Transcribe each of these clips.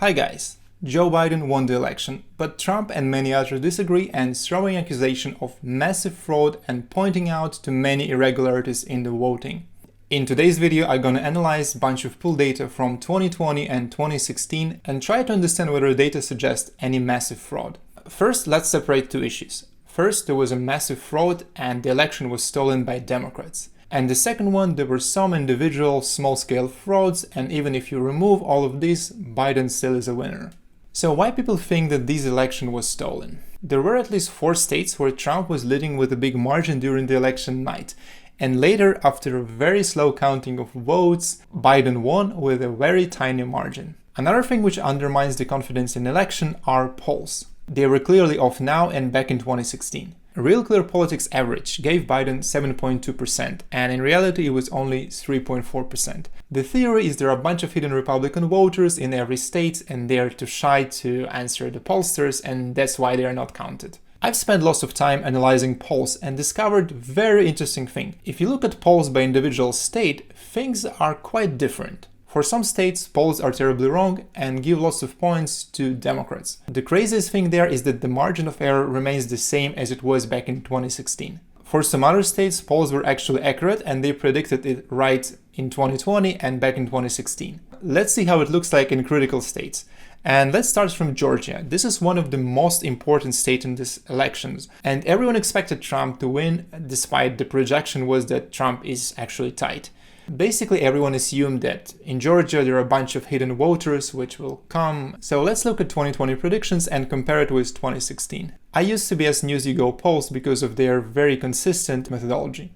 Hi guys, Joe Biden won the election, but Trump and many others disagree and throwing accusation of massive fraud and pointing out to many irregularities in the voting. In today's video, I'm gonna analyze a bunch of poll data from 2020 and 2016 and try to understand whether the data suggests any massive fraud. First, let's separate two issues. First, there was a massive fraud and the election was stolen by Democrats. And the second one, there were some individual small-scale frauds, and even if you remove all of these, Biden still is a winner. So why people think that this election was stolen? There were at least 4 states where Trump was leading with a big margin during the election night. And later, after a very slow counting of votes, Biden won with a very tiny margin. Another thing which undermines the confidence in election are polls. They were clearly off now and back in 2016. Real Clear Politics average gave Biden 7.2%, and in reality it was only 3.4%. The theory is there are a bunch of hidden Republican voters in every state and they are too shy to answer the pollsters, and that's why they are not counted. I've spent lots of time analyzing polls and discovered very interesting thing. If you look at polls by individual state, things are quite different. For some states, polls are terribly wrong and give lots of points to Democrats. The craziest thing there is that the margin of error remains the same as it was back in 2016. For some other states, polls were actually accurate and they predicted it right in 2020 and back in 2016. Let's see how it looks like in critical states. And let's start from Georgia. This is one of the most important states in these elections. And everyone expected Trump to win, despite the projection was that Trump is actually tight. Basically, everyone assumed that in Georgia there are a bunch of hidden voters which will come. So let's look at 2020 predictions and compare it with 2016. I use CBS News YouGo polls because of their very consistent methodology.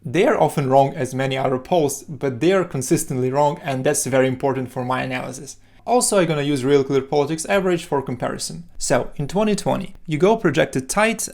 They are often wrong as many other polls, but they are consistently wrong, and that's very important for my analysis. Also, I'm gonna use Real Clear Politics average for comparison. So, in 2020, YouGo projected tight,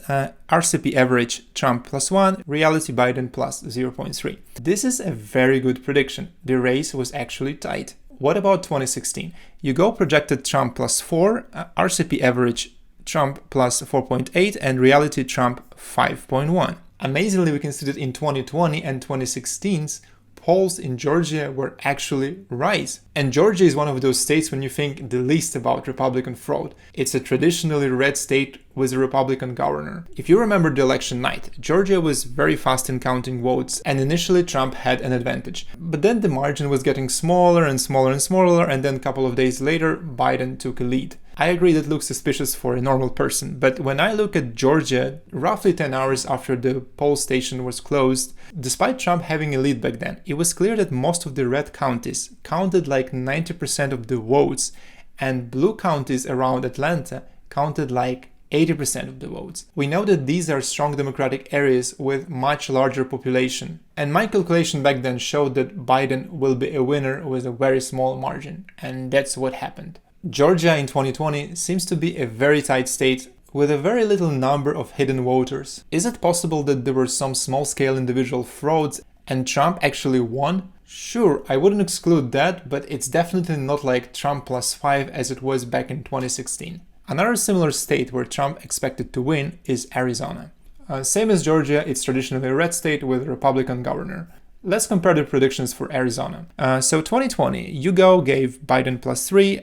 RCP average Trump +1, reality Biden plus 0.3. This is a very good prediction. The race was actually tight. What about 2016? YouGo projected Trump +4, RCP average Trump plus 4.8, and reality Trump 5.1. Amazingly, we can see that in 2020 and 2016's polls in Georgia were actually right. And Georgia is one of those states when you think the least about Republican fraud. It's a traditionally red state with a Republican governor. If you remember the election night, Georgia was very fast in counting votes and initially Trump had an advantage. But then the margin was getting smaller and smaller and smaller, and then a couple of days later Biden took a lead. I agree that looks suspicious for a normal person, but when I look at Georgia, roughly 10 hours after the poll station was closed, despite Trump having a lead back then, it was clear that most of the red counties counted like 90% of the votes, and blue counties around Atlanta counted like 80% of the votes. We know that these are strong Democratic areas with much larger population, and my calculation back then showed that Biden will be a winner with a very small margin, and that's what happened. Georgia in 2020 seems to be a very tight state with a very little number of hidden voters. Is it possible that there were some small-scale individual frauds and Trump actually won? Sure, I wouldn't exclude that, but it's definitely not like Trump +5 as it was back in 2016. Another similar state where Trump expected to win is Arizona. Same as Georgia, it's traditionally a red state with a Republican governor. Let's compare the predictions for Arizona. So 2020, YouGo gave Biden +3,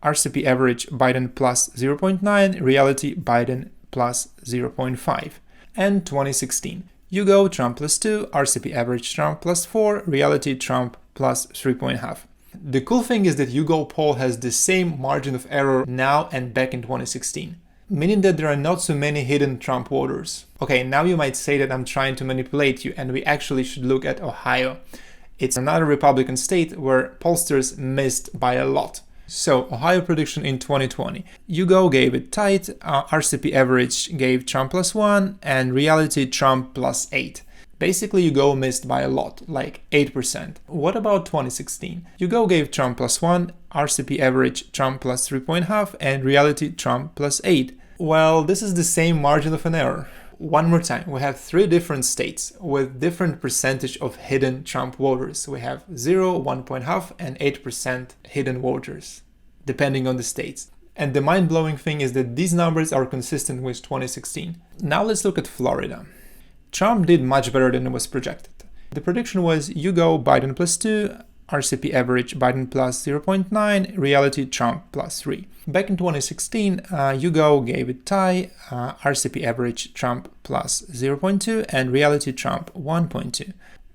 RCP average Biden plus 0.9, reality Biden plus 0.5. And 2016, YouGo Trump +2, RCP average Trump +4, reality Trump plus 3.5. The cool thing is that YouGo poll has the same margin of error now and back in 2016. Meaning that there are not so many hidden Trump voters. Okay, now you might say that I'm trying to manipulate you, and we actually should look at Ohio. It's another Republican state where pollsters missed by a lot. So, Ohio prediction in 2020. YouGo gave it tight, RCP average gave Trump +1, and reality Trump +8. Basically, YouGo missed by a lot, like 8%. What about 2016? YouGo gave Trump +1, RCP average Trump plus 3.5, and reality Trump +8. Well, this is the same margin of an error. One more time, we have 3 different states with different percentage of hidden Trump voters. We have 0, 1.5, and 8% hidden voters, depending on the states. And the mind-blowing thing is that these numbers are consistent with 2016. Now let's look at Florida. Trump did much better than it was projected. The prediction was YouGo Biden +2, RCP average Biden plus 0.9, reality Trump plus 3. Back in 2016, YouGo gave it tie, RCP average Trump plus 0.2 and reality Trump 1.2.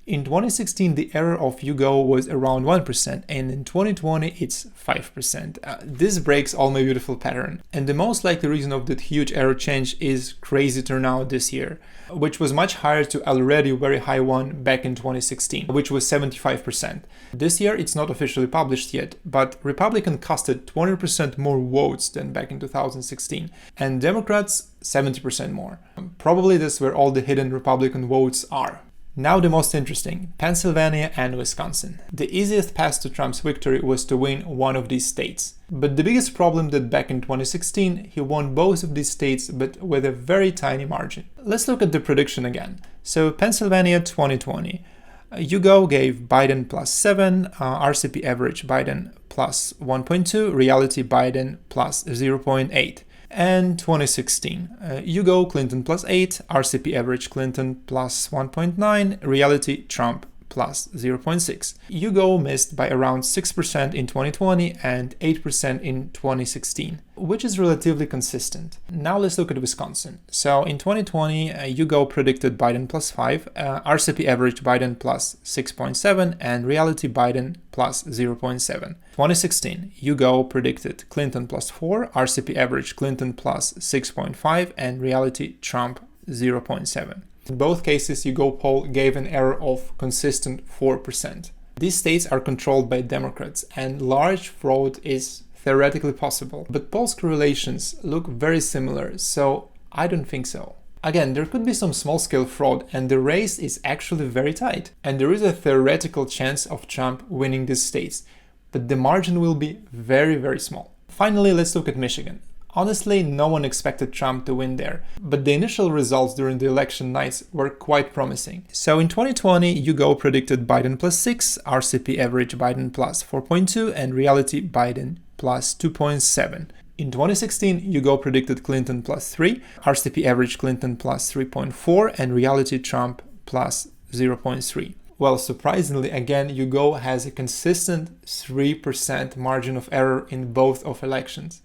In 2016, the error of YouGo was around 1%, and in 2020, it's 5%. This breaks all my beautiful pattern. And the most likely reason of that huge error change is crazy turnout this year, which was much higher to already very high one back in 2016, which was 75%. This year, it's not officially published yet, but Republican casted 20% more votes than back in 2016, and Democrats 70% more. Probably that's where all the hidden Republican votes are. Now the most interesting, Pennsylvania and Wisconsin. The easiest path to Trump's victory was to win one of these states. But the biggest problem that back in 2016, he won both of these states, but with a very tiny margin. Let's look at the prediction again. So Pennsylvania 2020. YouGo gave Biden plus 7, RCP average Biden plus 1.2, reality Biden plus 0.8. And 2016, YouGo Clinton plus 8, RCP average Clinton plus 1.9, reality Trump plus 0.6. YouGo missed by around 6% in 2020 and 8% in 2016, which is relatively consistent. Now let's look at Wisconsin. So in 2020, YouGo predicted Biden plus 5, RCP average Biden plus 6.7, and reality Biden plus 0.7. 2016, YouGo predicted Clinton plus 4, RCP average Clinton plus 6.5, and reality Trump 0.7. In both cases, YouGo poll gave an error of consistent 4%. These states are controlled by Democrats, and large fraud is theoretically possible, but polls correlations look very similar, so I don't think so. Again, there could be some small-scale fraud, and the race is actually very tight, and there is a theoretical chance of Trump winning these states, but the margin will be very, very small. Finally, let's look at Michigan. Honestly, no one expected Trump to win there, but the initial results during the election nights were quite promising. So in 2020, YouGo predicted Biden plus 6, RCP average Biden plus 4.2, and reality Biden plus 2.7. In 2016, YouGo predicted Clinton plus 3, RCP average Clinton plus 3.4, and reality Trump plus 0.3. Well, surprisingly, again, YouGo has a consistent 3% margin of error in both of elections.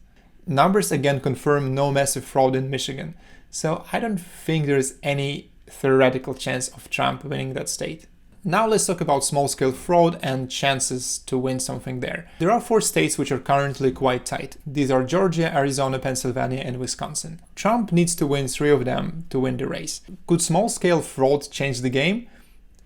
Numbers again confirm no massive fraud in Michigan, so I don't think there is any theoretical chance of Trump winning that state. Now let's talk about small-scale fraud and chances to win something there. There are 4 states which are currently quite tight. These are Georgia, Arizona, Pennsylvania, and Wisconsin. Trump needs to win 3 of them to win the race. Could small-scale fraud change the game?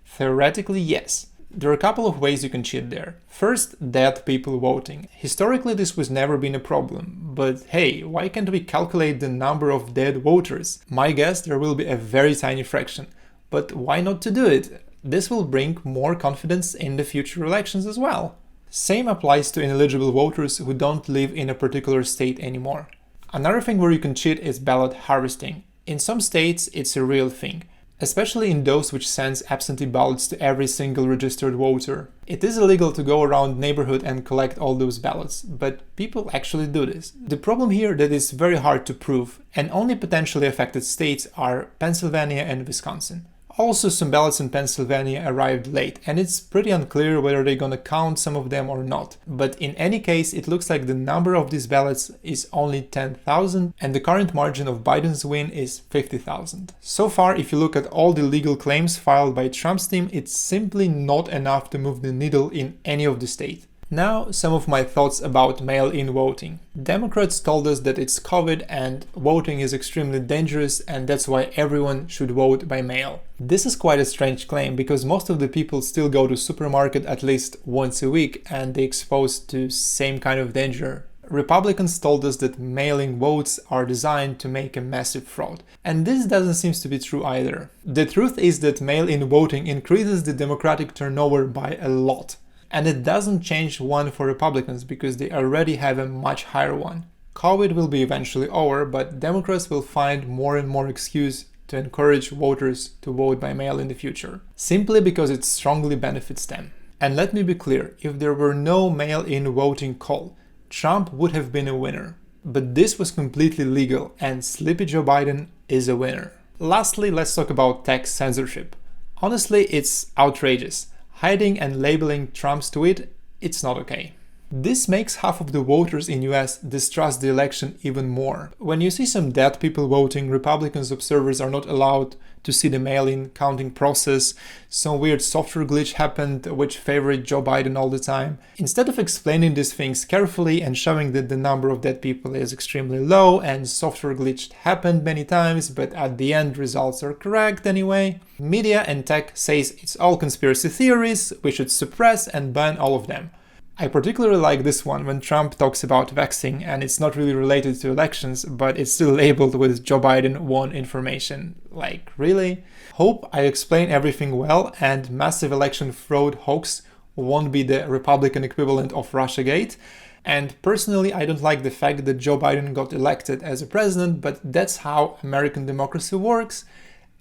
Theoretically, yes. There are a couple of ways you can cheat there. First, dead people voting. Historically, this was never been a problem, but hey, why can't we calculate the number of dead voters? My guess, there will be a very tiny fraction, but why not to do it? This will bring more confidence in the future elections as well. Same applies to ineligible voters who don't live in a particular state anymore. Another thing where you can cheat is ballot harvesting. In some states, it's a real thing, especially in those which sends absentee ballots to every single registered voter. It is illegal to go around neighborhood and collect all those ballots, but people actually do this. The problem here that is very hard to prove, and only potentially affected states are Pennsylvania and Wisconsin. Also, some ballots in Pennsylvania arrived late, and it's pretty unclear whether they're gonna count some of them or not. But in any case, it looks like the number of these ballots is only 10,000, and the current margin of Biden's win is 50,000. So far, if you look at all the legal claims filed by Trump's team, it's simply not enough to move the needle in any of the states. Now, some of my thoughts about mail-in voting. Democrats told us that it's COVID and voting is extremely dangerous, and that's why everyone should vote by mail. This is quite a strange claim because most of the people still go to supermarket at least once a week and they're exposed to same kind of danger. Republicans told us that mailing votes are designed to make a massive fraud, and this doesn't seem to be true either. The truth is that mail-in voting increases the Democratic turnover by a lot. And it doesn't change one for Republicans because they already have a much higher one. COVID will be eventually over, but Democrats will find more and more excuse to encourage voters to vote by mail in the future, simply because it strongly benefits them. And let me be clear, if there were no mail-in voting call, Trump would have been a winner. But this was completely legal, and Sleepy Joe Biden is a winner. Lastly, let's talk about tax censorship. Honestly, it's outrageous. hiding and labeling Trump's tweet, it's not okay. This makes half of the voters in US distrust the election even more. When you see some dead people voting, Republicans observers are not allowed to see the mail-in counting process, some weird software glitch happened which favored Joe Biden all the time. Instead of explaining these things carefully and showing that the number of dead people is extremely low and software glitch happened many times, but at the end results are correct anyway, media and tech says it's all conspiracy theories, we should suppress and ban all of them. I particularly like this one when Trump talks about vaxxing and it's not really related to elections, but it's still labeled with Joe Biden won information. Like, really? Hope I explain everything well and massive election fraud hoax won't be the Republican equivalent of Russiagate. And personally, I don't like the fact that Joe Biden got elected as a president, but that's how American democracy works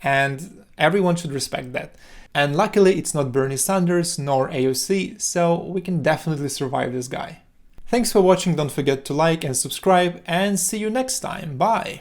and everyone should respect that. And luckily it's not Bernie Sanders nor AOC, so we can definitely survive this guy. Thanks for watching, don't forget to like and subscribe, and see you next time, bye!